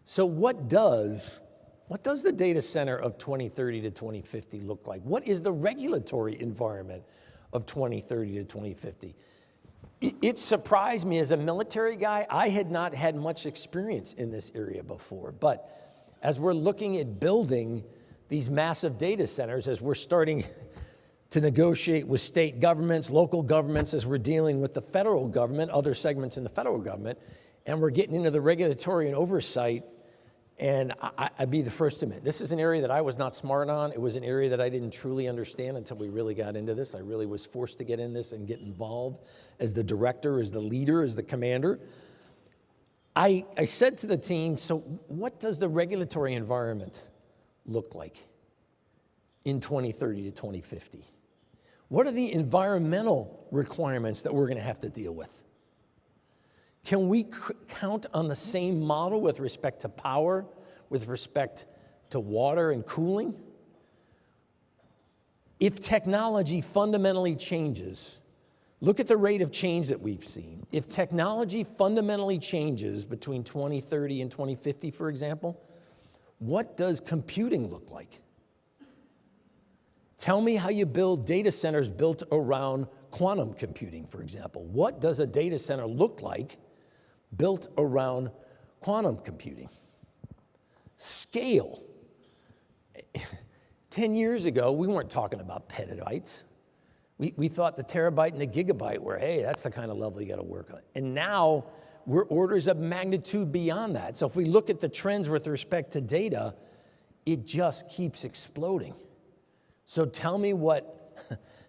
So what does the data center of 2030 to 2050 look like? What is the regulatory environment of 2030 to 2050? It surprised me as a military guy. I had not had much experience in this area before, but as we're looking at building these massive data centers, as we're starting to negotiate with state governments, local governments, as we're dealing with the federal government, other segments in the federal government, and we're getting into the regulatory and oversight, and I'd be the first to admit, this is an area that I was not smart on. It was an area that I didn't truly understand until we really got into this. I really was forced to get in this and get involved as the director, as the leader, as the commander. I said to the team, so what does the regulatory environment look like in 2030 to 2050? What are the environmental requirements that we're going to have to deal with? Can we count on the same model with respect to power, with respect to water and cooling? If technology fundamentally changes, look at the rate of change that we've seen. If technology fundamentally changes between 2030 and 2050, for example, what does computing look like? Tell me how you build data centers built around quantum computing, for example. What does a data center look like built around quantum computing? Scale. 10 years ago, we weren't talking about petabytes. We thought the terabyte and the gigabyte were, hey, that's the kind of level you got to work on. And now we're orders of magnitude beyond that. So if we look at the trends with respect to data, it just keeps exploding. So tell me what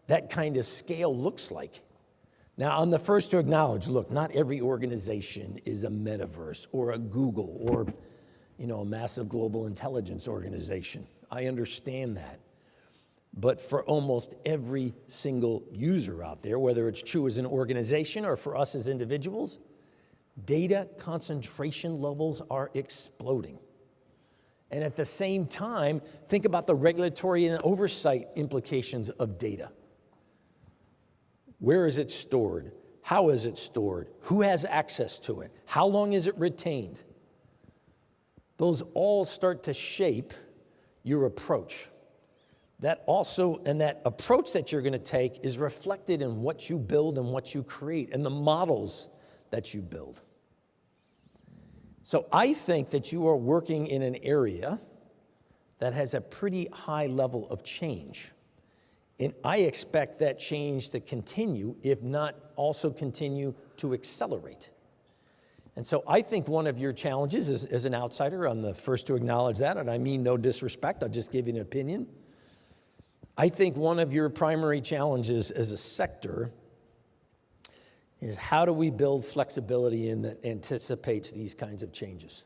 that kind of scale looks like. Now, I'm the first to acknowledge, look, not every organization is a metaverse or a Google or, a massive global intelligence organization. I understand that. But for almost every single user out there, whether it's true as an organization or for us as individuals, data concentration levels are exploding. And at the same time, think about the regulatory and oversight implications of data. Where is it stored? How is it stored? Who has access to it? How long is it retained? Those all start to shape your approach. That approach that you're going to take is reflected in what you build and what you create and the models that you build. So I think that you are working in an area that has a pretty high level of change. And I expect that change to continue, if not also continue to accelerate. And so I think one of your challenges as an outsider, I'm the first to acknowledge that, and I mean no disrespect, I'll just give you an opinion. I think one of your primary challenges as a sector is how do we build flexibility in that anticipates these kinds of changes?